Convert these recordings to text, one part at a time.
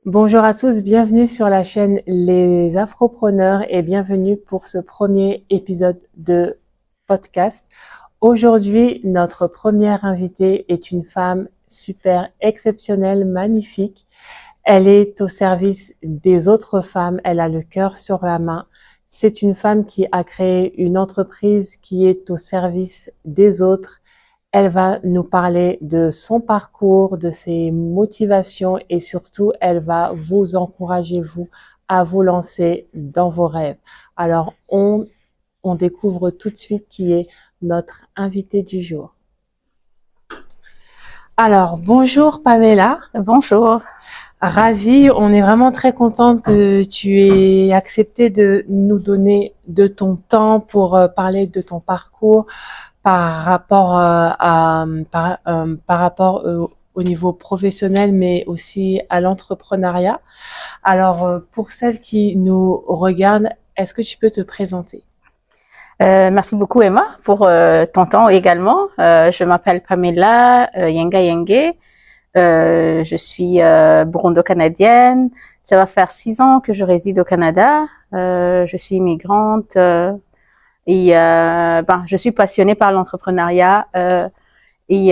Bonjour à tous, bienvenue sur la chaîne Les Afropreneurs et bienvenue pour ce premier épisode de podcast. Aujourd'hui, notre première invitée est une femme super exceptionnelle, magnifique. Elle est au service des autres femmes, elle a le cœur sur la main. C'est une femme qui a créé une entreprise qui est au service des autres. Elle va nous parler de son parcours, de ses motivations et surtout, elle va vous encourager, vous, à vous lancer dans vos rêves. Alors, on découvre tout de suite qui est notre invitée du jour. Alors, bonjour Pamela. Bonjour. Ravie, on est vraiment très contente que tu aies accepté de nous donner de ton temps pour parler de ton parcours par rapport au niveau professionnel, mais aussi à l'entrepreneuriat. Alors, pour celles qui nous regardent, est-ce que tu peux te présenter? Merci beaucoup Emma pour ton temps également. Je m'appelle Pamela Yenga Yenge. Je suis burundo-canadienne. Ça va faire 6 ans que je réside au Canada. Je suis immigrante et je suis passionnée par l'entrepreneuriat et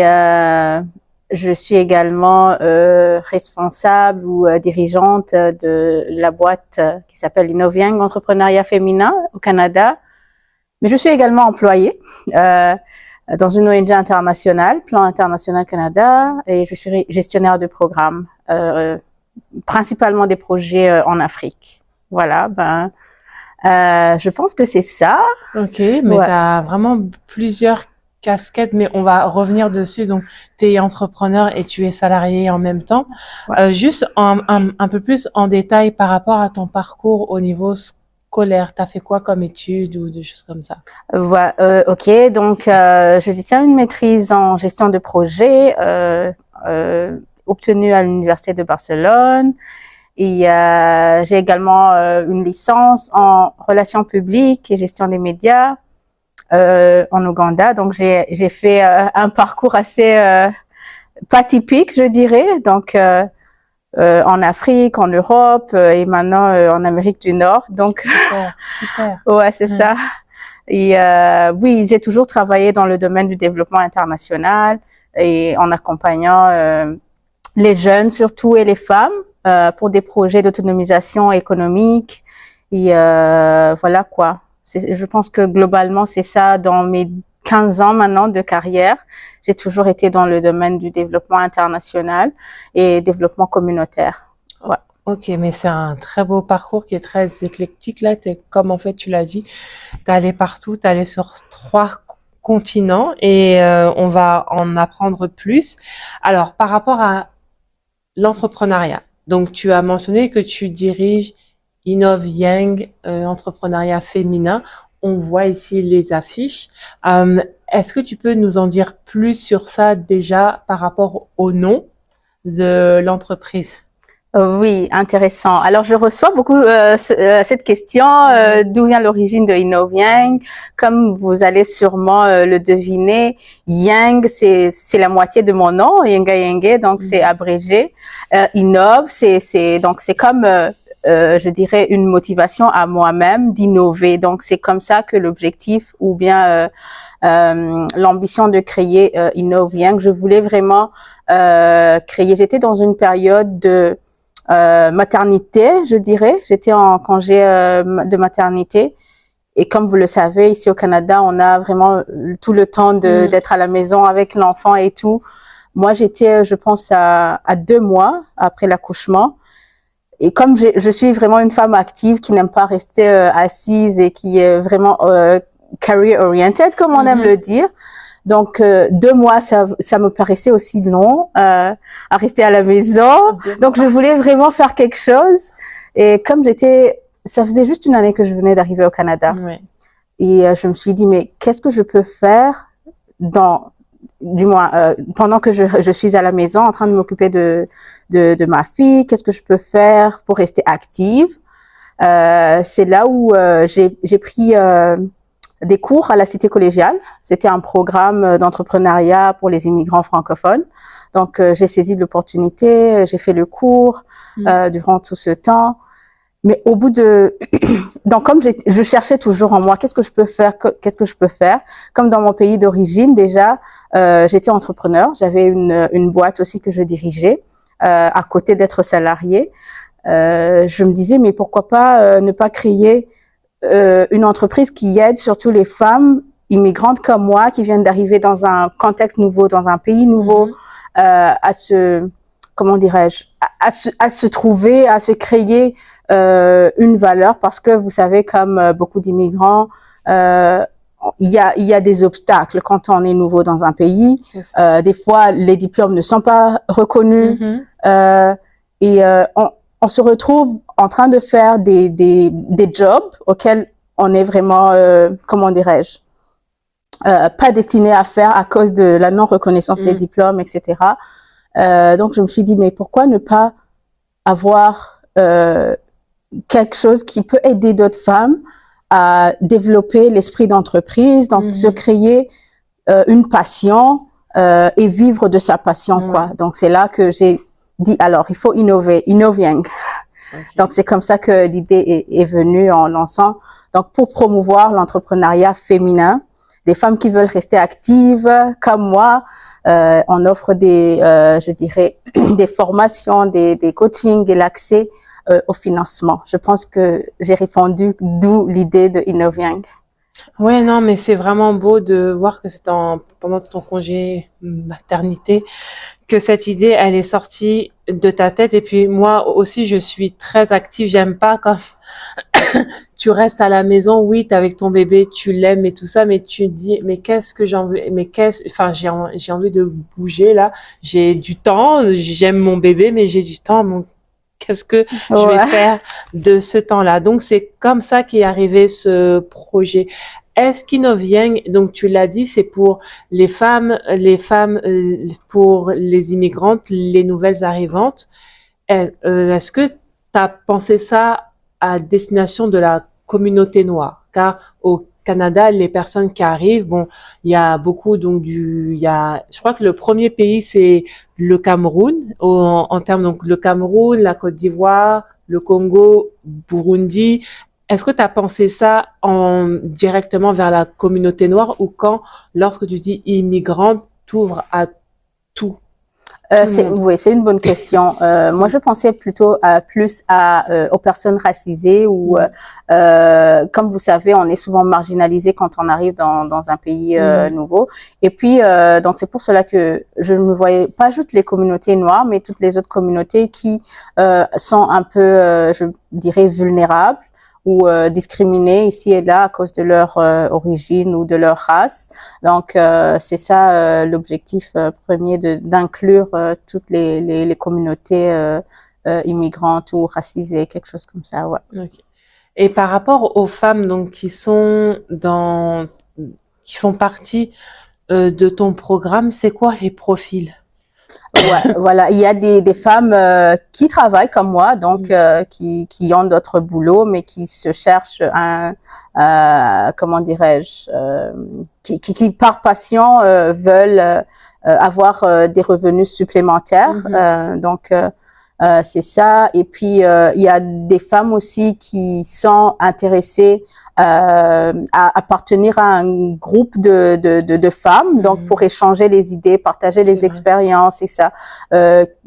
je suis également responsable ou dirigeante de la boîte qui s'appelle Innoviang Entrepreneuriat Féminin au Canada. Mais je suis également employée dans une ONG internationale, Plan International Canada, et je suis gestionnaire de programmes, principalement des projets en Afrique. Voilà, je pense que c'est ça. Ok, mais Ouais. tu as vraiment plusieurs casquettes, mais on va revenir dessus. Donc, tu es entrepreneur et tu es salarié en même temps. Ouais. Juste un peu plus en détail par rapport à ton parcours au niveau scolaire. Tu as fait quoi comme études ou des choses comme ça? Ouais, ok, donc je détiens une maîtrise en gestion de projet obtenue à l'Université de Barcelone. Et j'ai également une licence en relations publiques et gestion des médias en Ouganda. Donc j'ai fait un parcours assez pas typique, je dirais. Donc en Afrique, en Europe et maintenant en Amérique du Nord. Donc Super, super. ouais, c'est ça. Et oui, j'ai toujours travaillé dans le domaine du développement international et en accompagnant les jeunes surtout et les femmes pour des projets d'autonomisation économique. Et voilà quoi. Je pense que globalement, c'est ça dans mes 15 ans maintenant de carrière. J'ai toujours été dans le domaine du développement international et développement communautaire. Ouais. Ok, mais c'est un très beau parcours qui est très éclectique. Là, comme en fait tu l'as dit, t'es allé partout, t'es allé sur 3 continents et on va en apprendre plus. Alors, par rapport à l'entrepreneuriat, donc tu as mentionné que tu diriges Innov Young, entrepreneuriat féminin. On voit ici les affiches. Est-ce que tu peux nous en dire plus sur ça déjà par rapport au nom de l'entreprise? Oui, intéressant. Alors, je reçois beaucoup cette question, d'où vient l'origine de Innoviang. Comme vous allez sûrement le deviner, Yang, c'est la moitié de mon nom, Yenga Yenge, donc c'est abrégé. Innov, donc c'est comme, je dirais, une motivation à moi-même d'innover. Donc, c'est comme ça que l'objectif ou bien l'ambition de créer Innoviang, je voulais vraiment créer. J'étais dans une période de maternité, je dirais. J'étais en congé de maternité. Et comme vous le savez, ici au Canada, on a vraiment tout le temps d'être à la maison avec l'enfant et tout. Moi, j'étais, je pense, à 2 mois après l'accouchement. Et comme je suis vraiment une femme active qui n'aime pas rester assise et qui est vraiment career oriented, comme on aime le dire. Donc 2 mois, ça me paraissait aussi long à rester à la maison. Donc je voulais vraiment faire quelque chose. Et comme ça faisait juste 1 année que je venais d'arriver au Canada. Ouais. Et je me suis dit, mais qu'est-ce que je peux faire du moins pendant que je suis à la maison en train de m'occuper de ma fille, qu'est-ce que je peux faire pour rester active? C'est là où j'ai pris des cours à la Cité collégiale. C'était un programme d'entrepreneuriat pour les immigrants francophones. Donc, j'ai saisi l'opportunité, j'ai fait le cours durant tout ce temps. Mais au bout de, donc comme je cherchais toujours en moi, qu'est-ce que je peux faire, qu'est-ce que je peux faire. Comme dans mon pays d'origine déjà, j'étais entrepreneur, j'avais une boîte aussi que je dirigeais à côté d'être salariée. Je me disais mais pourquoi pas ne pas créer une entreprise qui aide surtout les femmes immigrantes comme moi qui viennent d'arriver dans un contexte nouveau, dans un pays nouveau, à se, comment dirais-je, à se trouver, à se créer une valeur parce que vous savez comme beaucoup d'immigrants il y a des obstacles quand on est nouveau dans un pays. Des fois les diplômes ne sont pas reconnus et on se retrouve en train de faire des jobs auxquels on est vraiment comment dirais-je pas destiné à faire à cause de la non reconnaissance des diplômes, etc. Donc je me suis dit mais pourquoi ne pas avoir quelque chose qui peut aider d'autres femmes à développer l'esprit d'entreprise, donc se créer une passion et vivre de sa passion, quoi. Donc c'est là que j'ai dit alors il faut innover, Innoviang. Donc c'est comme ça que l'idée est venue en lançant. Donc pour promouvoir l'entrepreneuriat féminin, des femmes qui veulent rester actives comme moi, on offre des, je dirais, des formations, des coachings et l'accès au financement. Je pense que j'ai répondu, d'où l'idée de Innoviang. Ouais, non, mais c'est vraiment beau de voir que c'est pendant ton congé maternité que cette idée, elle est sortie de ta tête. Et puis moi aussi, je suis très active. J'aime pas quand tu restes à la maison, oui, t'es avec ton bébé, tu l'aimes et tout ça, mais tu te dis, mais qu'est-ce que j'ai envie, enfin, j'ai envie de bouger là. J'ai du temps, j'aime mon bébé, mais j'ai du temps. Donc, qu'est-ce que je vais faire de ce temps-là? Donc, c'est comme ça qu'est arrivé ce projet. Est-ce qu'Innoviang, donc tu l'as dit, c'est pour les femmes, pour les immigrantes, les nouvelles arrivantes. Est-ce que tu as pensé ça à destination de la communauté noire? Car au Canada, les personnes qui arrivent, bon, il y a beaucoup, donc je crois que le premier pays, c'est le Cameroun, en termes, donc le Cameroun, la Côte d'Ivoire, le Congo, Burundi. Est-ce que tu as pensé ça directement vers la communauté noire ou lorsque tu dis immigrante, t'ouvres à tout? Oui, c'est une bonne question. Moi, je pensais plutôt plus aux personnes racisées ou, comme vous savez, on est souvent marginalisé quand on arrive dans un pays nouveau. Et puis, donc c'est pour cela que je ne voyais pas juste les communautés noires, mais toutes les autres communautés qui sont un peu, je dirais, vulnérables ou discriminés ici et là à cause de leur origine ou de leur race. Donc c'est ça l'objectif premier d'inclure toutes les communautés immigrantes ou racisées, quelque chose comme ça, ouais. Okay. Et par rapport aux femmes donc qui font partie de ton programme, c'est quoi les profils? Ouais, voilà, il y a des femmes qui travaillent comme moi, donc qui ont d'autres boulots, mais qui se cherchent comment dirais-je, qui par passion veulent avoir des revenus supplémentaires. Donc c'est ça. Et puis il y a des femmes aussi qui sont intéressées à appartenir à un groupe de femmes, donc pour échanger les idées, partager les expériences et ça,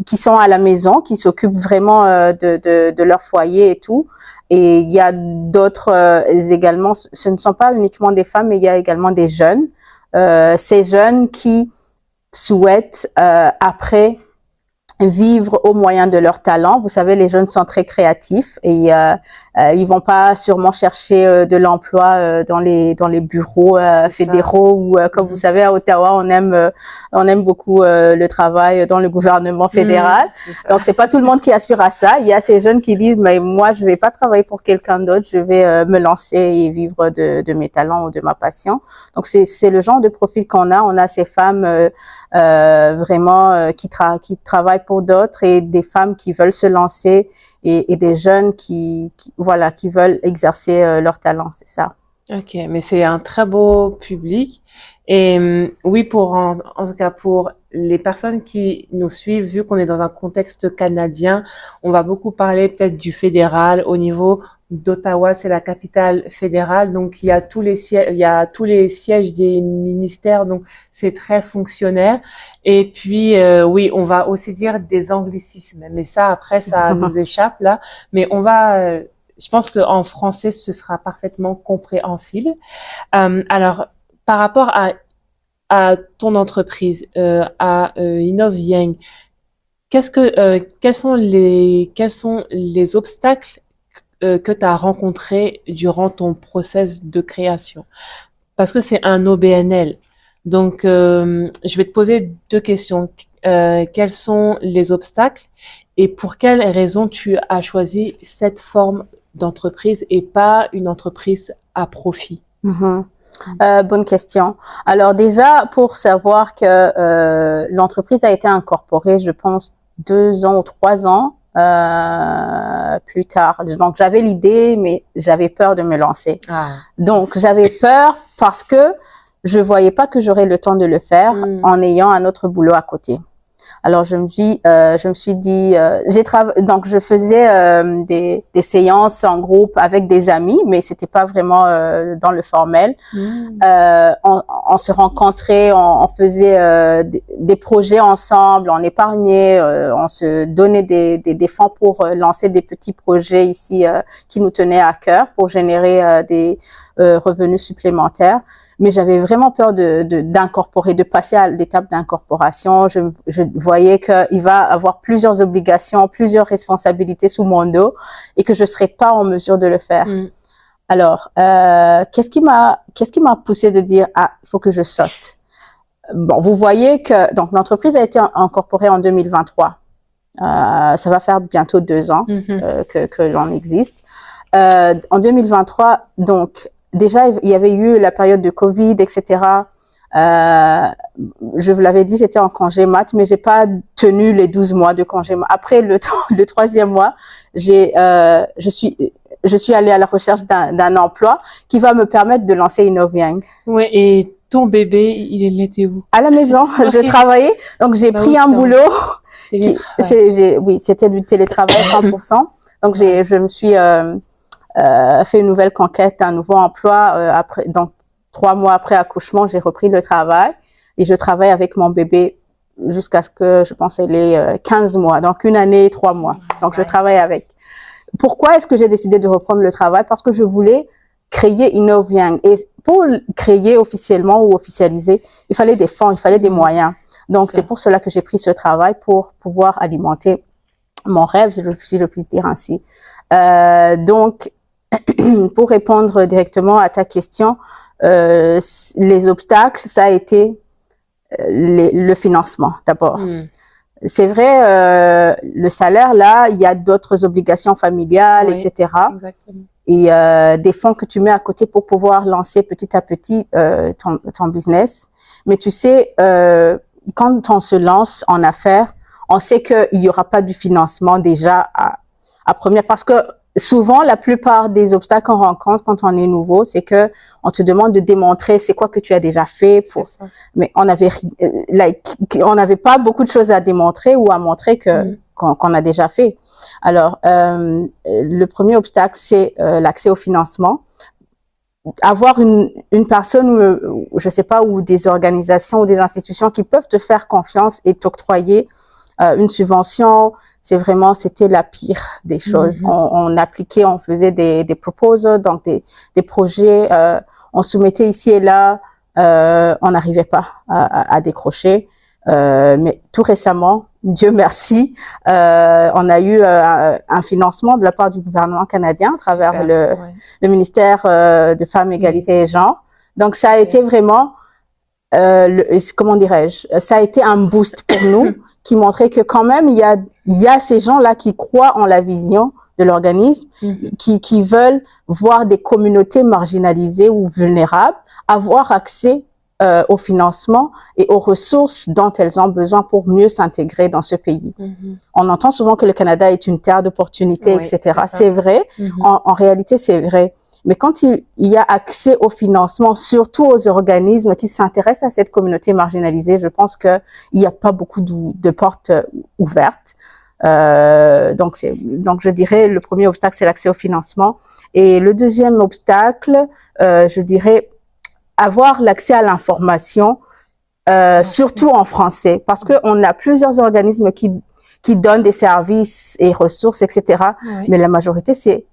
qui sont à la maison, qui s'occupent vraiment de leur foyer et tout. Et il y a d'autres également, ce ne sont pas uniquement des femmes, mais il y a également des jeunes. Ces jeunes qui souhaitent après vivre au moyen de leur talent. Vous savez, les jeunes sont très créatifs et ils vont pas sûrement chercher de l'emploi dans les bureaux fédéraux ou comme vous savez à Ottawa, on aime beaucoup le travail dans le gouvernement fédéral. Donc c'est pas tout le monde qui aspire à ça. Il y a ces jeunes qui disent mais moi je vais pas travailler pour quelqu'un d'autre, je vais me lancer et vivre de mes talents ou de ma passion. Donc c'est le genre de profil qu'on a. On a ces femmes vraiment qui travaillent pour d'autres et des femmes qui veulent se lancer et des jeunes qui veulent exercer leur talent, c'est ça. Ok, mais c'est un très beau public Et oui, en tout cas pour les personnes qui nous suivent, vu qu'on est dans un contexte canadien, on va beaucoup parler peut-être du fédéral. Au niveau d'Ottawa, c'est la capitale fédérale, donc il y a tous les sièges des ministères, donc c'est très fonctionnaire. Et puis oui, on va aussi dire des anglicismes, mais ça après ça nous échappe là. Mais on va, je pense qu'en français ce sera parfaitement compréhensible. Alors par rapport à ton entreprise, à Innov Young, quels sont les obstacles que tu as rencontrés durant ton process de création? Parce que c'est un OBNL. Donc, je vais te poser deux questions. Quels sont les obstacles et pour quelles raisons tu as choisi cette forme d'entreprise et pas une entreprise à profit? Bonne question. Alors déjà, pour savoir que l'entreprise a été incorporée, je pense 2 ans ou 3 ans plus tard. Donc j'avais l'idée, mais j'avais peur de me lancer. Donc j'avais peur parce que je voyais pas que j'aurais le temps de le faire en ayant un autre boulot à côté. Alors je me suis dit, donc je faisais des séances en groupe avec des amis, mais c'était pas vraiment dans le formel. On se rencontrait, on faisait des projets ensemble, on épargnait, on se donnait des fonds pour lancer des petits projets ici qui nous tenaient à cœur pour générer des revenus supplémentaires. Mais j'avais vraiment peur d'incorporer, de passer à l'étape d'incorporation. Je voyais qu'il va avoir plusieurs obligations, plusieurs responsabilités sous mon dos et que je serais pas en mesure de le faire. Alors, qu'est-ce qui m'a poussé de dire il faut que je saute. Bon, vous voyez que donc l'entreprise a été incorporée en 2023. Ça va faire bientôt 2 ans que l'on existe. En 2023, donc déjà, il y avait eu la période de Covid, etc. Je vous l'avais dit, j'étais en congé mat, mais j'ai pas tenu les 12 mois de congé mat. Après le 3e mois, je suis allée à la recherche d'un emploi qui va me permettre de lancer Innov Young. Ouais, et ton bébé, il était où? À la maison, je travaillais. Donc, j'ai pris un boulot. Oui, c'était du télétravail 100%. Donc, je me suis fait une nouvelle conquête, un nouveau emploi. Donc 3 mois après accouchement, j'ai repris le travail et je travaille avec mon bébé jusqu'à ce que je pense elle ait 15 mois, donc 1 année et 3 mois. Donc je travaille avec. Pourquoi est-ce que j'ai décidé de reprendre le travail? Parce que je voulais créer Innov Young. Et pour créer officiellement ou officialiser, il fallait des fonds, il fallait des moyens. Donc c'est pour cela que j'ai pris ce travail pour pouvoir alimenter mon rêve, si je puis dire ainsi. Donc pour répondre directement à ta question, les obstacles, ça a été le financement d'abord. C'est vrai, le salaire, là, il y a d'autres obligations familiales, etc. Exactement. Et des fonds que tu mets à côté pour pouvoir lancer petit à petit ton business. Mais tu sais, quand on se lance en affaires, on sait qu'il y aura pas du financement déjà à première, parce que souvent, la plupart des obstacles qu'on rencontre quand on est nouveau, c'est que on te demande de démontrer c'est quoi que tu as déjà fait mais on n'avait pas beaucoup de choses à démontrer ou à montrer qu'on a déjà fait. Alors, le premier obstacle, c'est l'accès au financement. Avoir une personne ou je sais pas, ou des organisations ou des institutions qui peuvent te faire confiance et t'octroyer une subvention, c'était la pire des choses. On appliquait, on faisait des proposals, donc des projets, on soumettait ici et là, on n'arrivait pas à décrocher. Mais tout récemment, Dieu merci, on a eu un financement de la part du gouvernement canadien à travers le ministère de Femmes, Égalité et Genre. Donc ça a été vraiment, comment dirais-je, ça a été un boost pour nous qui montrait que quand même il y a ces gens-là qui croient en la vision de l'organisme, qui veulent voir des communautés marginalisées ou vulnérables avoir accès au financement et aux ressources dont elles ont besoin pour mieux s'intégrer dans ce pays. On entend souvent que le Canada est une terre d'opportunités, etc. C'est vrai, en réalité c'est vrai, Mais quand il y a accès au financement, surtout aux organismes qui s'intéressent à cette communauté marginalisée, je pense qu'il n'y a pas beaucoup de portes ouvertes. Donc je dirais le premier obstacle, c'est l'accès au financement. Et le deuxième obstacle, je dirais avoir l'accès à l'information, surtout en français, parce que on a plusieurs organismes qui donnent des services et ressources, etc. Oui. Mais la majorité, c'est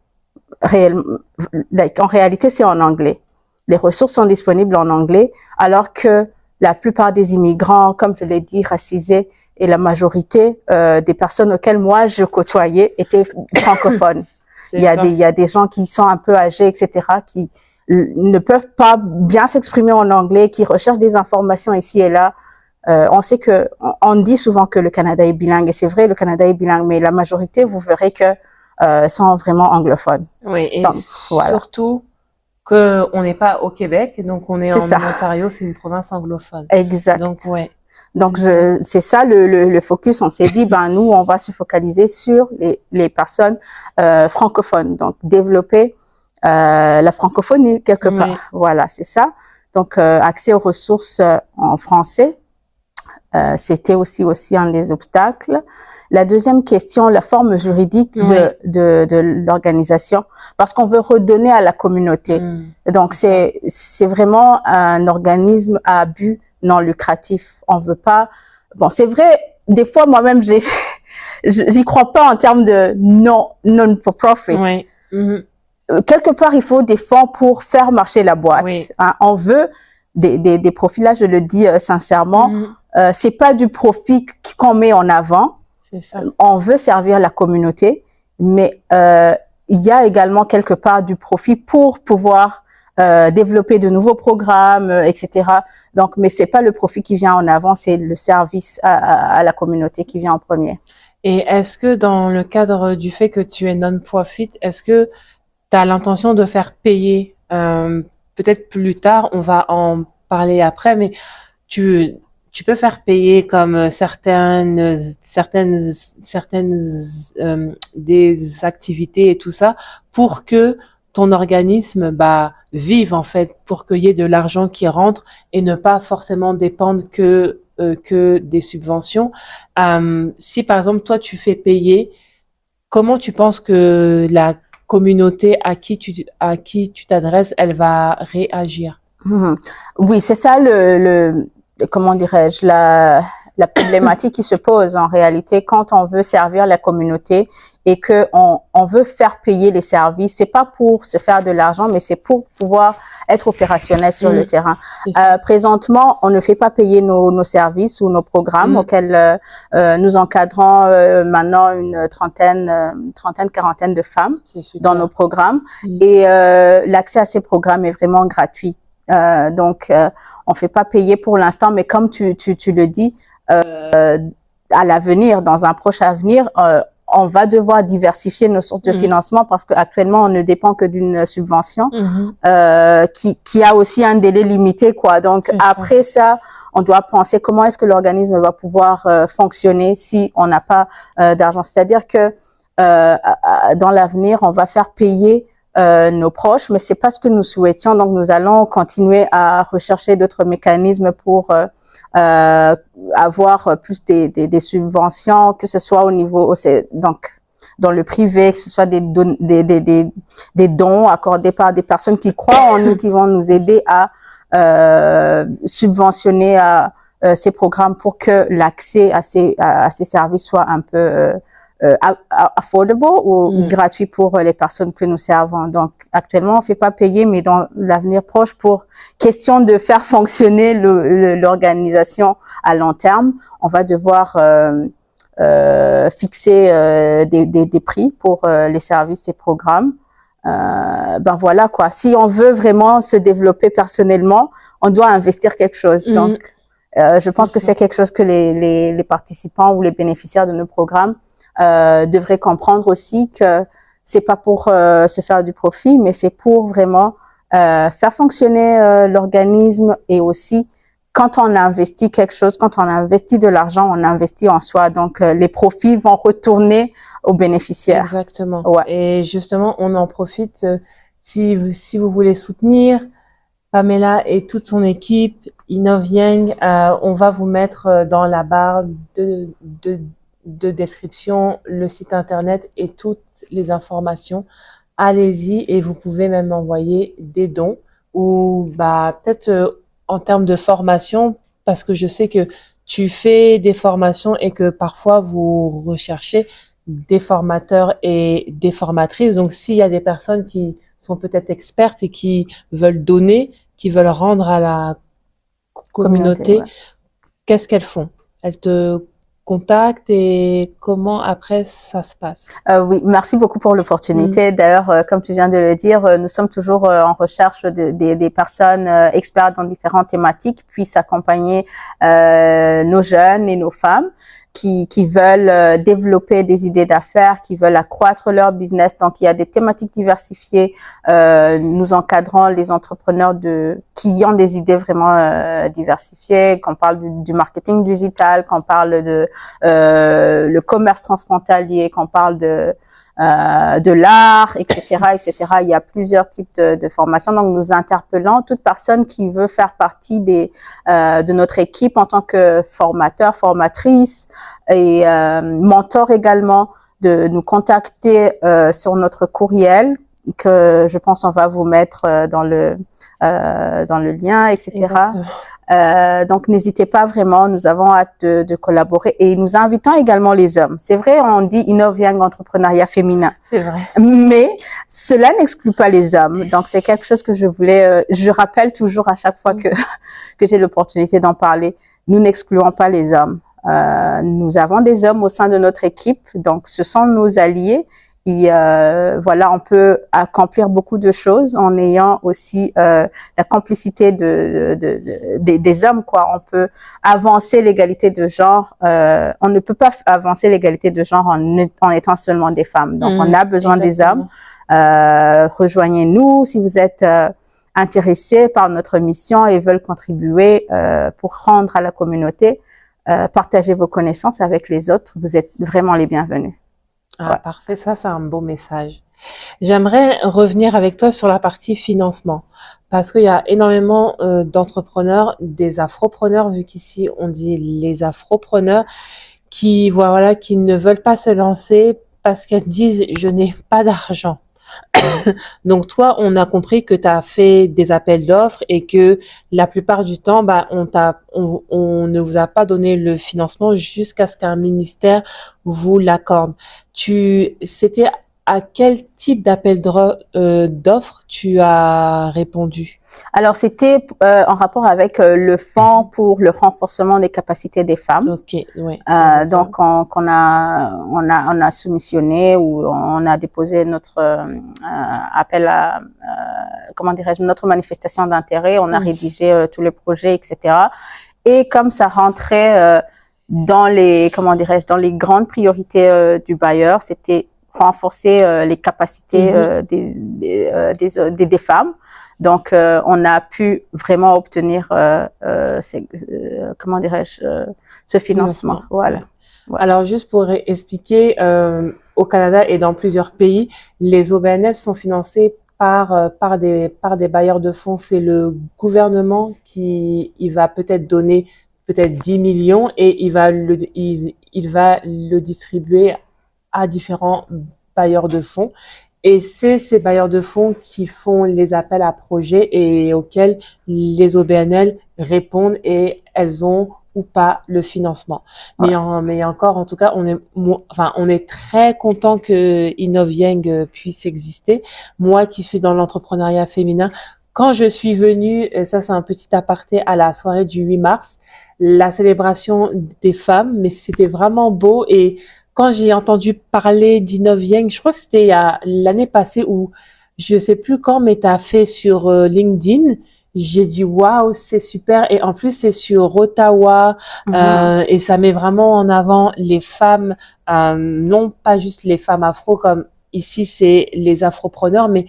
en réalité, c'est en anglais. Les ressources sont disponibles en anglais, alors que la plupart des immigrants, comme je l'ai dit, racisés, et la majorité des personnes auxquelles moi je côtoyais étaient francophones. Il y a des gens qui sont un peu âgés, etc., qui ne peuvent pas bien s'exprimer en anglais, qui recherchent des informations ici et là. On sait que, on dit souvent que le Canada est bilingue, et c'est vrai, le Canada est bilingue, mais la majorité, vous verrez que sont vraiment anglophones. Oui, et donc, voilà. surtout qu'on n'est pas au Québec, donc on est en ça. Ontario, c'est une province anglophone. Exact. Donc, ouais. Donc, c'est ça le focus. On s'est dit, ben nous, on va se focaliser sur les personnes francophones. Donc, développer la francophonie quelque part. Voilà, c'est ça. Donc, accès aux ressources en français, c'était aussi un des obstacles. La deuxième question, la forme juridique de l'organisation, parce qu'on veut redonner à la communauté. Donc, c'est vraiment un organisme à but non lucratif. On veut pas. Bon, c'est vrai. Des fois, moi-même, j'y crois pas en termes de non for profit. Quelque part, il faut des fonds pour faire marcher la boîte. Hein, on veut des profits. Là, je le dis sincèrement. C'est pas du profit qu'on met en avant. Ça. On veut servir la communauté, mais il y a également quelque part du profit pour pouvoir développer de nouveaux programmes, etc. Donc, mais c'est pas le profit qui vient en avant, c'est le service à la communauté qui vient en premier. Et est-ce que dans le cadre du fait que tu es non-profit, est-ce que tu as l'intention de faire payer, peut-être plus tard, on va en parler après, mais tu peux faire payer comme certaines des activités et tout ça pour que ton organisme vive en fait, pour qu'il y ait de l'argent qui rentre et ne pas forcément dépendre que des subventions. Si par exemple toi tu fais payer, comment tu penses que la communauté à qui tu t'adresses, elle va réagir? Oui, c'est ça comment dirais-je, la problématique qui se pose en réalité quand on veut servir la communauté et que on veut faire payer les services. C'est pas pour se faire de l'argent, mais c'est pour pouvoir être opérationnel sur le terrain. Présentement, on ne fait pas payer nos services ou nos programmes auxquels nous encadrons maintenant une quarantaine de femmes dans nos programmes. Et l'accès à ces programmes est vraiment gratuit. Donc, on fait pas payer pour l'instant, mais comme tu le dis, à l'avenir, dans un proche avenir, on va devoir diversifier nos sources de financement parce qu'actuellement, on ne dépend que d'une subvention qui a aussi un délai limité, quoi. Donc, après ça, on doit penser comment est-ce que l'organisme va pouvoir fonctionner si on n'a pas d'argent. C'est-à-dire que dans l'avenir, on va faire payer nos proches, mais c'est pas ce que nous souhaitions. Donc, nous allons continuer à rechercher d'autres mécanismes pour avoir plus des subventions, que ce soit au niveau, donc dans le privé, que ce soit des dons accordés par des personnes qui croient en nous, qui vont nous aider à subventionner ces programmes pour que l'accès à ces services soit un peu affordable ou gratuit pour les personnes que nous servons. Donc, actuellement, on fait pas payer, mais dans l'avenir proche, pour question de faire fonctionner l'organisation à long terme, on va devoir fixer des prix pour les services et programmes. Ben voilà quoi. Si on veut vraiment se développer personnellement, on doit investir quelque chose. Donc, je pense que c'est quelque chose que les participants ou les bénéficiaires de nos programmes devraient comprendre aussi, que c'est pas pour se faire du profit, mais c'est pour vraiment faire fonctionner l'organisme. Et aussi, quand on investit quelque chose, quand on investit de l'argent, on investit en soi. Donc, les profits vont retourner aux bénéficiaires. Exactement. Ouais. Et justement, on en profite. si vous voulez soutenir Pamela et toute son équipe, Innovyang, on va vous mettre dans la barre de description le site internet et toutes les informations. Allez-y et vous pouvez même envoyer des dons ou peut-être en termes de formation, parce que je sais que tu fais des formations et que parfois vous recherchez des formateurs et des formatrices. Donc, s'il y a des personnes qui sont peut-être expertes et qui veulent donner, qui veulent rendre à la communauté, qu'est-ce qu'elles font? Elles te contactent et comment après ça se passe? Oui, merci beaucoup pour l'opportunité. D'ailleurs, comme tu viens de le dire, nous sommes toujours en recherche des personnes expertes dans différentes thématiques, puissent accompagner nos jeunes et nos femmes qui veulent développer des idées d'affaires, qui veulent accroître leur business. Donc, il y a des thématiques diversifiées. Nous encadrons les entrepreneurs qui ont des idées vraiment diversifiées, qu'on parle du marketing digital, qu'on parle de le commerce transfrontalier, qu'on parle de l'art, etc., etc. Il y a plusieurs types de formations. Donc, nous interpellons toute personne qui veut faire partie de notre équipe en tant que formateur, formatrice et mentor également, de nous contacter sur notre courriel que je pense on va vous mettre dans le lien, etc. Donc, n'hésitez pas vraiment, nous avons hâte de collaborer et nous invitons également les hommes. C'est vrai, on dit Innovyang entrepreneuriat féminin. C'est vrai. Mais cela n'exclut pas les hommes. Donc, c'est quelque chose que je rappelle toujours à chaque fois que j'ai l'opportunité d'en parler. Nous n'excluons pas les hommes. Nous avons des hommes au sein de notre équipe, donc ce sont nos alliés. Et voilà, on peut accomplir beaucoup de choses en ayant aussi la complicité des hommes, quoi. On peut avancer l'égalité de genre. On ne peut pas avancer l'égalité de genre en étant seulement des femmes. Donc, on a besoin des hommes. Rejoignez-nous si vous êtes intéressés par notre mission et veulent contribuer pour rendre à la communauté. Partagez vos connaissances avec les autres. Vous êtes vraiment les bienvenus. Ah, parfait, ça c'est un beau message. J'aimerais revenir avec toi sur la partie financement, parce qu'il y a énormément d'entrepreneurs, des afropreneurs, vu qu'ici on dit les afropreneurs, qui ne veulent pas se lancer parce qu'elles disent je n'ai pas d'argent. Donc toi, on a compris que tu as fait des appels d'offres et que la plupart du temps, on ne vous a pas donné le financement jusqu'à ce qu'un ministère vous l'accorde. C'était à quel type d'appel d'offres tu as répondu? Alors, c'était en rapport avec le fonds pour le renforcement des capacités des femmes. Ok, oui. Donc, on a soumissionné ou on a déposé notre appel à, comment dirais-je, notre manifestation d'intérêt. On a rédigé tous les projets, etc. Et comme ça rentrait dans les, comment dirais-je, dans les grandes priorités du bailleur, c'était renforcer les capacités des femmes. Donc, on a pu vraiment obtenir, comment dirais-je, ce financement. Voilà. Alors, juste pour expliquer, au Canada et dans plusieurs pays, les OBNL sont financés par des bailleurs de fonds. C'est le gouvernement il va peut-être donner peut-être 10 millions et il va le distribuer à différents bailleurs de fonds. Et c'est ces bailleurs de fonds qui font les appels à projets et auxquels les OBNL répondent et elles ont ou pas le financement. Mais encore, en tout cas, on est très content que Innovyang puisse exister. Moi qui suis dans l'entrepreneuriat féminin, quand je suis venue, et ça c'est un petit aparté, à la soirée du 8 mars, la célébration des femmes, mais c'était vraiment beau. Et quand j'ai entendu parler d'Innovyang, je crois que c'était l'année passée ou je sais plus quand, mais t'as fait sur LinkedIn. J'ai dit waouh, c'est super, et en plus c'est sur Ottawa et ça met vraiment en avant les femmes, non pas juste les femmes afro comme ici c'est les afropreneurs, mais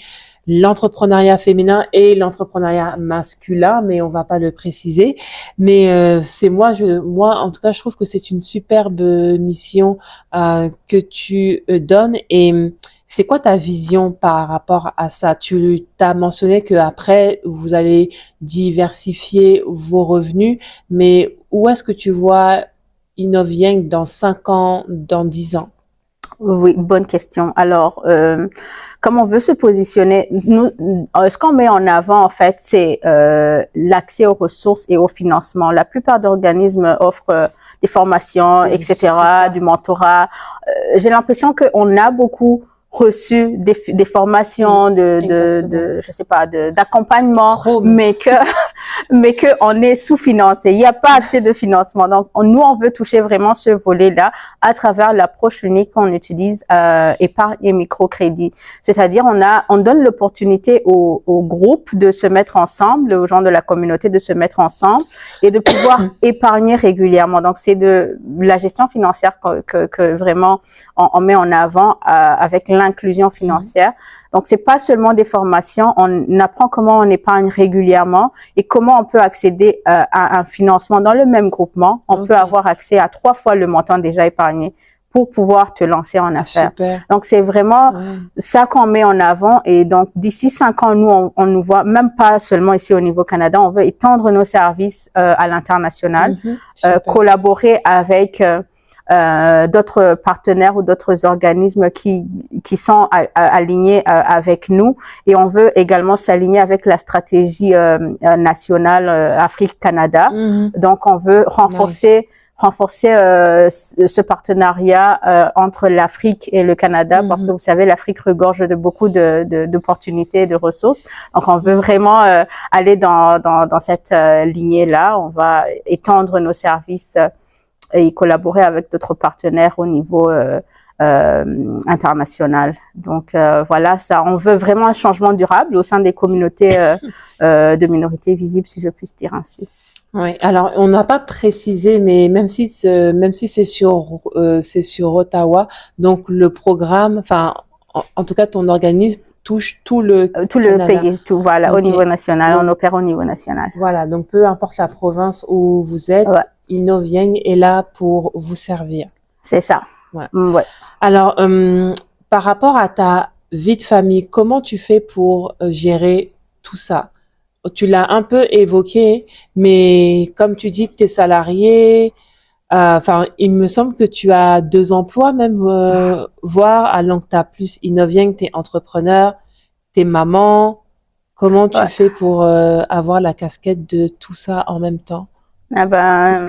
l'entrepreneuriat féminin et l'entrepreneuriat masculin, mais on va pas le préciser. Mais c'est moi en tout cas je trouve que c'est une superbe mission que tu donnes, et C'est quoi ta vision par rapport à ça? Tu t'as mentionné que après vous allez diversifier vos revenus, mais où est-ce que tu vois Innovieng dans 5 ans, dans 10 ans? Oui, bonne question. Alors, comme on veut se positionner, nous, ce qu'on met en avant, en fait, c'est l'accès aux ressources et au financement. La plupart d'organismes offrent des formations, etc., du mentorat. J'ai l'impression qu'on a beaucoup reçu des formations je sais pas, d'accompagnement, mais que on est sous-financé. Il n'y a pas accès de financement. Donc, nous, on veut toucher vraiment ce volet-là à travers l'approche unique qu'on utilise, épargne et microcrédit. C'est-à-dire, on donne l'opportunité aux groupes de se mettre ensemble, aux gens de la communauté de se mettre ensemble et de pouvoir épargner régulièrement. Donc, c'est de la gestion financière que vraiment on met en avant avec l'inclusion financière. Donc, c'est pas seulement des formations, on apprend comment on épargne régulièrement et comment on peut accéder à un financement dans le même groupement. On peut avoir accès à 3 fois le montant déjà épargné pour pouvoir te lancer en affaires. Super. Donc, c'est vraiment ça qu'on met en avant. Et donc, d'ici 5 ans, nous, on nous voit, même pas seulement ici au niveau Canada, on veut étendre nos services à l'international, collaborer avec d'autres partenaires ou d'autres organismes qui sont alignés avec nous, et on veut également s'aligner avec la stratégie nationale Afrique-Canada. Donc on veut renforcer ce partenariat entre l'Afrique et le Canada, parce que vous savez, l'Afrique regorge de beaucoup d'opportunités et de ressources. Donc on veut vraiment aller dans cette lignée-là. On va étendre nos services et collaborer avec d'autres partenaires au niveau international. Donc voilà, ça, on veut vraiment un changement durable au sein des communautés de minorités visibles, si je puis dire ainsi. Oui, alors on n'a pas précisé, mais même si c'est sur Ottawa, donc le programme, enfin en tout cas ton organisme touche tout le pays, tout, voilà, au niveau national, donc, on opère au niveau national. Voilà, donc peu importe la province où vous êtes, Innovieng est là pour vous servir. C'est ça. Ouais. Alors, par rapport à ta vie de famille, comment tu fais pour gérer tout ça? Tu l'as un peu évoqué, mais comme tu dis que tu es salarié, enfin, il me semble que tu as 2 emplois même, voire, alors que tu as plus Innovieng, tu es entrepreneur, tu es maman. Comment tu fais pour avoir la casquette de tout ça en même temps? Ah ben,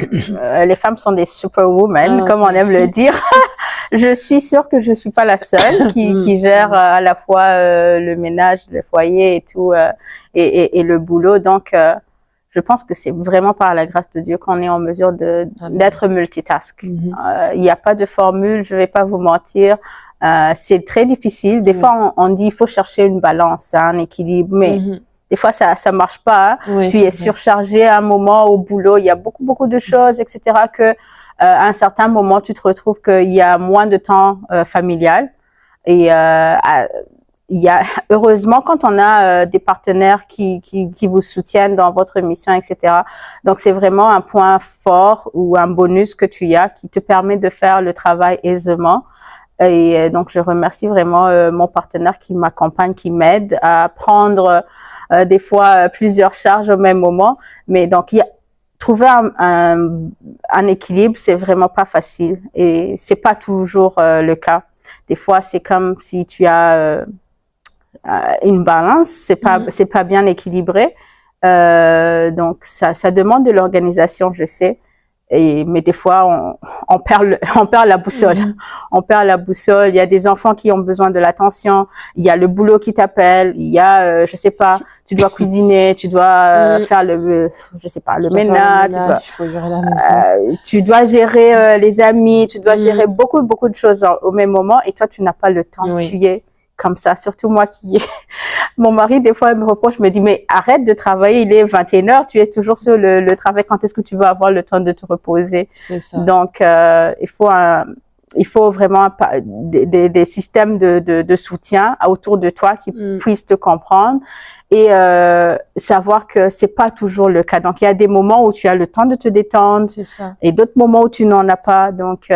les femmes sont des superwomen, comme on aime le dire. Je suis sûre que je suis pas la seule qui gère à la fois le ménage, le foyer et tout, et le boulot. Donc, je pense que c'est vraiment par la grâce de Dieu qu'on est en mesure d'être multitask. Il n'y a pas de formule, je vais pas vous mentir. C'est très difficile. Des fois, on dit il faut chercher une balance, un équilibre, mais des fois, ça marche pas. Hein. Tu es surchargé à un moment au boulot. Il y a beaucoup de choses, etc. Que à un certain moment, tu te retrouves qu'il y a moins de temps familial. Et il y a heureusement quand on a des partenaires qui vous soutiennent dans votre mission, etc. Donc c'est vraiment un point fort ou un bonus que tu as qui te permet de faire le travail aisément. Et donc je remercie vraiment mon partenaire qui m'accompagne, qui m'aide à prendre des fois plusieurs charges au même moment. Mais donc trouver un équilibre, c'est vraiment pas facile et c'est pas toujours le cas. Des fois, c'est comme si tu as une balance, c'est pas bien équilibré. Donc ça demande de l'organisation, je sais. Mais des fois, on perd la boussole. On perd la boussole. Il y a des enfants qui ont besoin de l'attention. Il y a le boulot qui t'appelle. Il y a, je sais pas, tu dois cuisiner, tu dois faire le ménage. Faut gérer la maison. Tu dois gérer les amis. Tu dois gérer beaucoup de choses au même moment. Et toi, tu n'as pas le temps. Tu y es comme ça. Surtout moi mon mari, des fois, il me reproche, me dit, mais arrête de travailler, il est 21h, tu es toujours sur le travail, quand est-ce que tu vas avoir le temps de te reposer? C'est ça. Donc, il faut vraiment des systèmes de soutien autour de toi qui puissent te comprendre et savoir que c'est pas toujours le cas. Donc, il y a des moments où tu as le temps de te détendre c'est ça. Et d'autres moments où tu n'en as pas. Donc,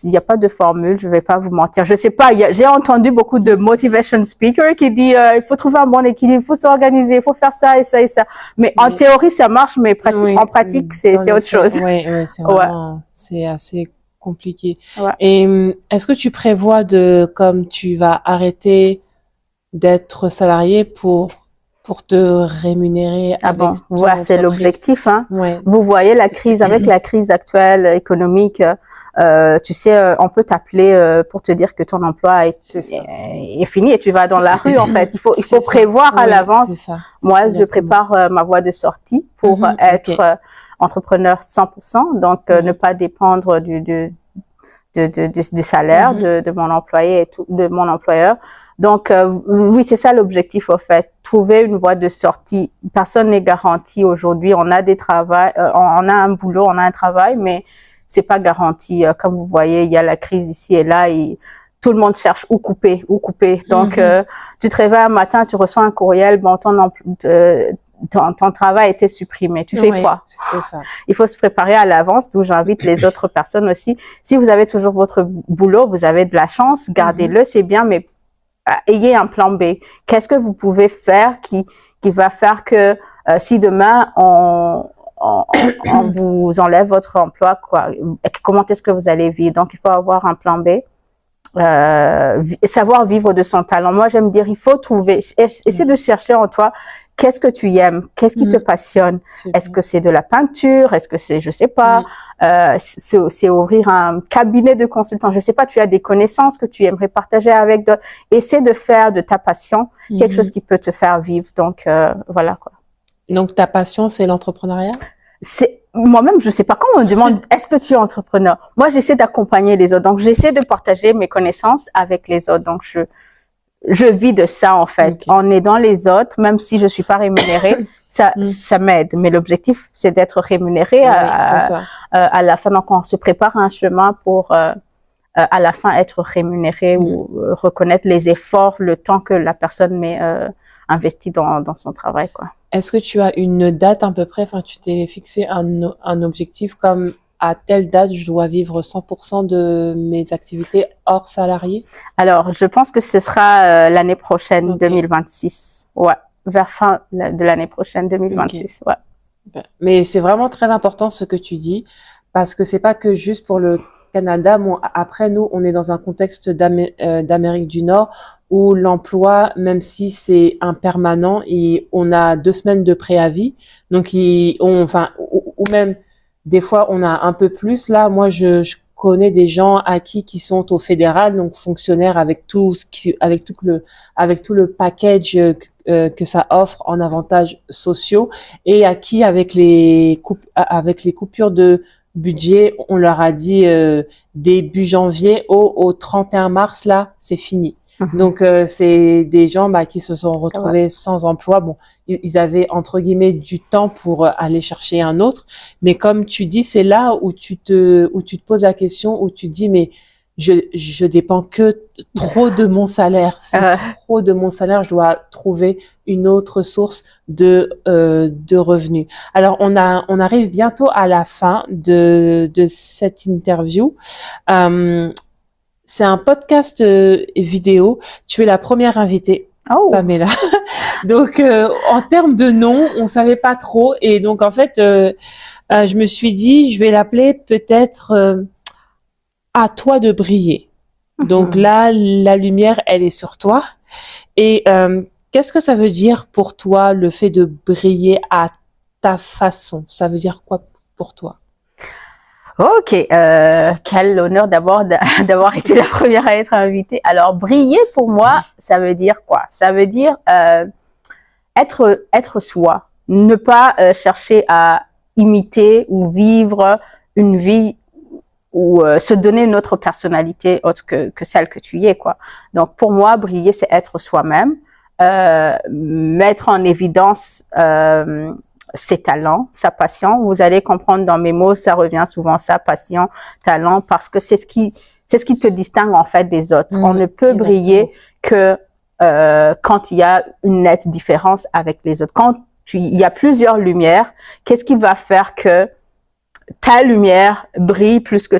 Il n'y a pas de formule, je vais pas vous mentir. Je sais pas, j'ai entendu beaucoup de motivation speakers qui disent il faut trouver un bon équilibre, il faut s'organiser, il faut faire ça et ça et ça. Mais en théorie, ça marche, mais en pratique, c'est autre chose. Oui, c'est vraiment, c'est assez compliqué. Ouais. Et est-ce que tu prévois comme tu vas arrêter d'être salarié pour te rémunérer avec ton entreprise? C'est l'objectif, hein. Ouais. Vous voyez la crise, avec la crise actuelle économique, tu sais, on peut t'appeler pour te dire que ton emploi est fini et tu vas dans la rue, en fait. Il faut prévoir à l'avance. Moi, je prépare ma voie de sortie pour être entrepreneur 100%, donc ne pas dépendre du salaire de mon employé et de mon employeur. Donc, oui, c'est ça l'objectif, en fait. Trouver une voie de sortie. Personne n'est garanti aujourd'hui. On a on a un boulot, on a un travail, mais c'est pas garanti. Comme vous voyez, il y a la crise ici et là et tout le monde cherche où couper. Donc, tu te réveilles un matin, tu reçois un courriel, bon, ton travail a été supprimé. Tu fais quoi? C'est ça. Il faut se préparer à l'avance, d'où j'invite les autres personnes aussi. Si vous avez toujours votre boulot, vous avez de la chance, gardez-le, c'est bien, mais ayez un plan B. Qu'est-ce que vous pouvez faire qui va faire que si demain on vous enlève votre emploi, quoi, comment est-ce que vous allez vivre? Donc, il faut avoir un plan B. Savoir vivre de son talent. Moi, j'aime dire, il faut trouver, essaie de chercher en toi, qu'est-ce que tu aimes, qu'est-ce qui te passionne. Est-ce que c'est de la peinture, est-ce que c'est, je sais pas, c'est ouvrir un cabinet de consultant, je sais pas, tu as des connaissances que tu aimerais partager avec d'autres. Essaie de faire de ta passion quelque chose qui peut te faire vivre. Donc voilà quoi. Donc ta passion, c'est l'entrepreneuriat? Moi-même, je sais pas, quand on me demande est-ce que tu es entrepreneur, moi j'essaie d'accompagner les autres, donc j'essaie de partager mes connaissances avec les autres, donc je vis de ça en fait, en aidant les autres, même si je suis pas rémunérée, ça m'aide, mais l'objectif c'est d'être rémunérée à la fin, donc on se prépare un chemin pour à la fin être rémunéré ou reconnaître les efforts, le temps que la personne met investi dans son travail quoi. Est-ce que tu as une date à peu près, enfin tu t'es fixé un objectif comme à telle date je dois vivre 100% de mes activités hors salarié? Alors je pense que ce sera l'année prochaine, 2026. Ouais, vers fin de l'année prochaine 2026. Ouais. Mais c'est vraiment très important ce que tu dis parce que c'est pas que juste pour le Canada. Bon, après nous on est dans un contexte d'Amérique du Nord où l'emploi, même si c'est impermanent, et on a 2 semaines de préavis, donc ou même des fois on a un peu plus. Là, moi je connais des gens qui sont au fédéral, donc fonctionnaires avec avec tout le package que ça offre en avantages sociaux, et avec les coupures de budget, on leur a dit début janvier au 31 mars là, c'est fini. Donc c'est des gens qui se sont retrouvés sans emploi. Bon, ils avaient entre guillemets du temps pour aller chercher un autre, mais comme tu dis, c'est là où tu te poses la question, où tu te dis mais je dépends que trop de mon salaire. C'est trop de mon salaire, je dois trouver une autre source de revenus. Alors on arrive bientôt à la fin de cette interview. C'est un podcast vidéo. Tu es la première invitée, Pamela. Donc, en termes de nom, on savait pas trop. Et donc, en fait, je me suis dit, je vais l'appeler peut-être à toi de briller. Donc là, la lumière, elle est sur toi. Et qu'est-ce que ça veut dire pour toi, le fait de briller à ta façon? Ça veut dire quoi pour toi? Ok, quel honneur d'avoir été la première à être invitée. Alors, briller pour moi, ça veut dire quoi? Ça veut dire être soi, ne pas chercher à imiter ou vivre une vie ou se donner une autre personnalité autre que celle que tu y es, quoi. Donc, pour moi, briller, c'est être soi-même, mettre en évidence ses talents, sa passion. Vous allez comprendre dans mes mots, ça revient souvent, sa passion, talent, parce que c'est ce qui te distingue en fait des autres. On ne peut briller que quand il y a une nette différence avec les autres. Quand il y a plusieurs lumières, qu'est-ce qui va faire que ta lumière brille plus que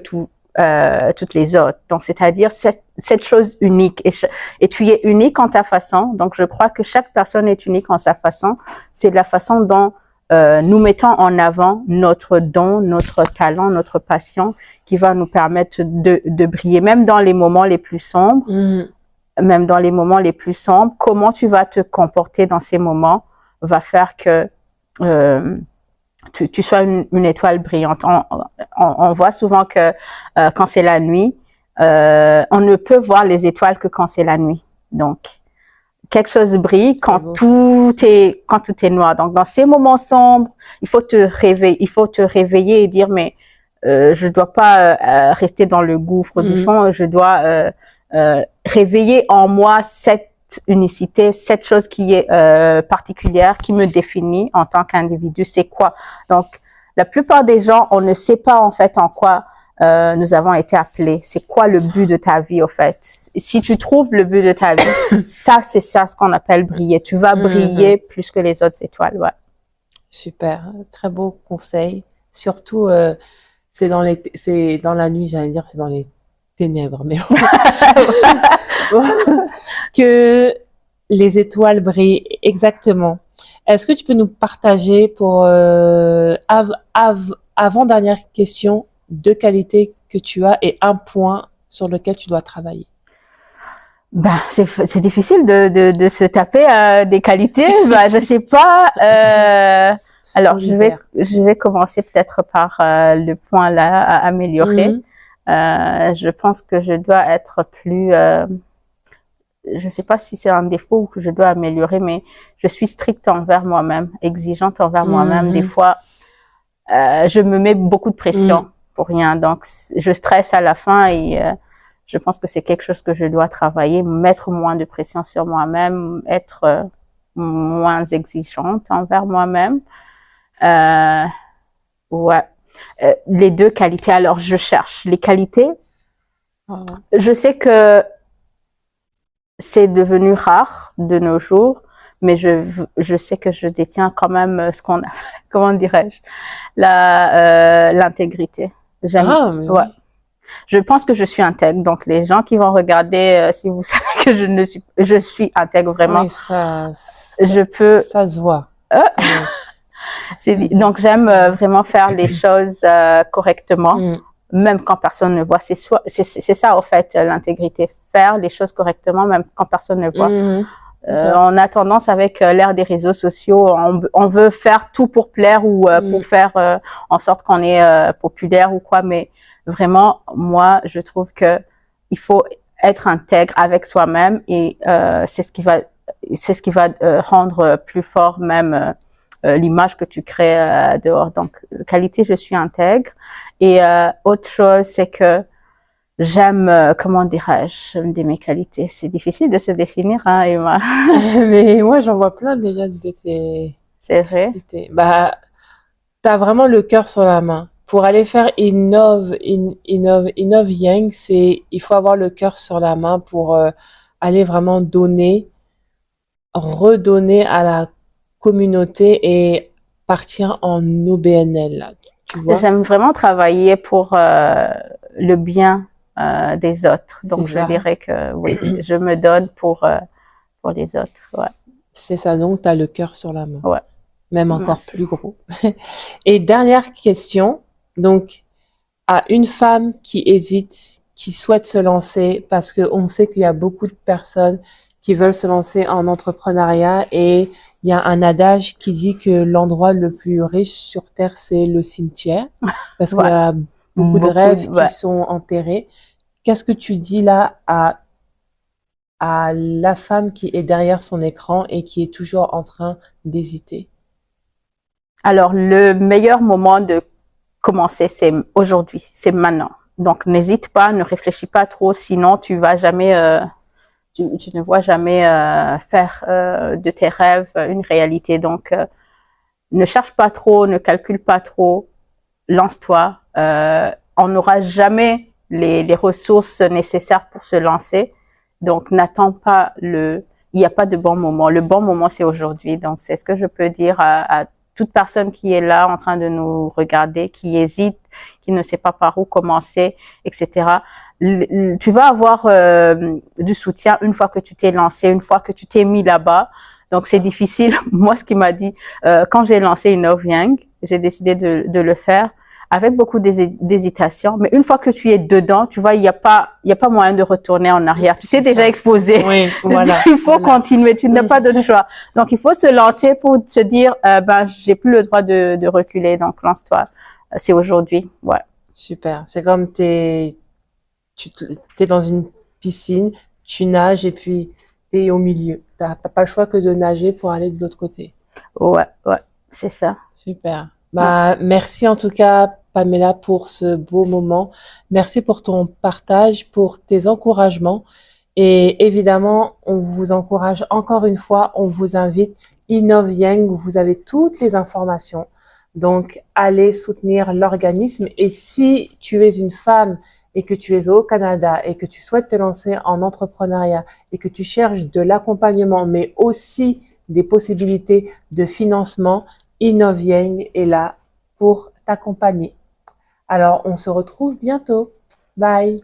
toutes les autres. Donc, c'est-à-dire cette chose unique. Et tu es unique en ta façon. Donc, je crois que chaque personne est unique en sa façon. C'est la façon dont nous mettons en avant notre don, notre talent, notre passion qui va nous permettre de briller, même dans les moments les plus sombres. Même dans les moments les plus sombres, comment tu vas te comporter dans ces moments va faire que tu sois une étoile brillante. On voit souvent que quand c'est la nuit, on ne peut voir les étoiles que quand c'est la nuit. Donc, quelque chose brille quand tout est noir. Donc, dans ces moments sombres, il faut te réveiller et dire, mais je dois pas rester dans le gouffre du fond, je dois réveiller en moi cette unicité, cette chose qui est particulière, qui me définit en tant qu'individu. C'est quoi? Donc, la plupart des gens, on ne sait pas en fait en quoi nous avons été appelés. C'est quoi le but de ta vie, au fait? Si tu trouves le but de ta vie, c'est ça ce qu'on appelle briller. Tu vas briller plus que les autres étoiles. Ouais. Super, très beau conseil. Surtout, c'est dans la nuit, j'allais dire, c'est dans les ténèbres, mais que les étoiles brillent. Exactement. Est-ce que tu peux nous partager pour avant-dernière question, 2 qualités que tu as et un point sur lequel tu dois travailler? Ben, c'est difficile de se taper des qualités. Ben, je sais pas. Alors, je vais commencer peut-être par le point là à améliorer. Je pense que je dois être plus, je sais pas si c'est un défaut ou que je dois améliorer, mais je suis stricte envers moi-même, exigeante envers moi-même. Des fois, je me mets beaucoup de pression pour rien. Donc, je stresse à la fin et je pense que c'est quelque chose que je dois travailler, mettre moins de pression sur moi-même, être moins exigeante envers moi-même. Ouais. Les 2 qualités. Alors, je cherche les qualités. Je sais que c'est devenu rare de nos jours, mais je sais que je détiens quand même ce qu'on a, comment dirais-je, l'intégrité. J'aime, ouais. Je pense que je suis intègre. Donc, les gens qui vont regarder, si vous savez que je suis intègre vraiment. Oui, ça se voit. Donc, j'aime vraiment faire les choses correctement, même quand personne ne voit. C'est ça, au fait, l'intégrité. Faire les choses correctement, même quand personne ne voit. On a tendance, avec l'ère des réseaux sociaux, on veut faire tout pour plaire ou pour faire en sorte qu'on est populaire ou quoi. Mais vraiment, moi, je trouve que il faut être intègre avec soi-même et c'est ce qui va rendre plus fort même l'image que tu crées dehors. Donc, qualité, je suis intègre. Et autre chose, c'est que j'aime, comment dirais-je, une de mes qualités. C'est difficile de se définir, hein, Emma. Mais moi, j'en vois plein déjà de tes... C'est vrai. Bah, t'as vraiment le cœur sur la main. Pour aller faire Innov Yang, il faut avoir le cœur sur la main pour aller vraiment redonner à la communauté et partir en OBNL, là, tu vois. J'aime vraiment travailler pour le bien des autres. Donc, je dirais que oui, je me donne pour les autres. Ouais. C'est ça, donc tu as le cœur sur la main. Ouais. Même encore plus gros. Et dernière question, donc, à une femme qui hésite, qui souhaite se lancer, parce qu'on sait qu'il y a beaucoup de personnes qui veulent se lancer en entrepreneuriat et il y a un adage qui dit que l'endroit le plus riche sur Terre, c'est le cimetière, parce qu'il y a beaucoup de rêves qui sont enterrés. Qu'est-ce que tu dis là à la femme qui est derrière son écran et qui est toujours en train d'hésiter? Alors, le meilleur moment de commencer, c'est aujourd'hui, c'est maintenant. Donc, n'hésite pas, ne réfléchis pas trop, sinon tu vas jamais, tu ne vois jamais faire de tes rêves une réalité. Donc, ne cherche pas trop, ne calcule pas trop, lance-toi. On n'aura jamais les ressources nécessaires pour se lancer. Donc, n'attends pas il n'y a pas de bon moment. Le bon moment, c'est aujourd'hui. Donc, c'est ce que je peux dire à toute personne qui est là en train de nous regarder, qui hésite, qui ne sait pas par où commencer, etc. Tu vas avoir du soutien une fois que tu t'es lancé, une fois que tu t'es mis là-bas. Donc, c'est difficile. Moi, ce qui m'a dit, quand j'ai lancé Innov Young, j'ai décidé de le faire avec beaucoup d'hésitation. Mais une fois que tu es dedans, tu vois, il y a pas moyen de retourner en arrière. Tu t'es déjà exposé. Oui, voilà. Il faut continuer. Tu n'as pas d'autre choix. Donc, il faut se lancer pour se dire, ben, j'ai plus le droit de reculer. Donc, lance-toi. C'est aujourd'hui. Ouais. Super. C'est comme t'es dans une piscine, tu nages et puis t'es au milieu. T'as pas le choix que de nager pour aller de l'autre côté. Ouais, ouais. C'est ça. Super. Bah, merci en tout cas, Pamela, pour ce beau moment. Merci pour ton partage, pour tes encouragements. Et évidemment, on vous encourage encore une fois, on vous invite Innov Young, vous avez toutes les informations. Donc, allez soutenir l'organisme. Et si tu es une femme et que tu es au Canada et que tu souhaites te lancer en entrepreneuriat et que tu cherches de l'accompagnement, mais aussi des possibilités de financement, Innov Young est là pour t'accompagner. Alors, on se retrouve bientôt. Bye!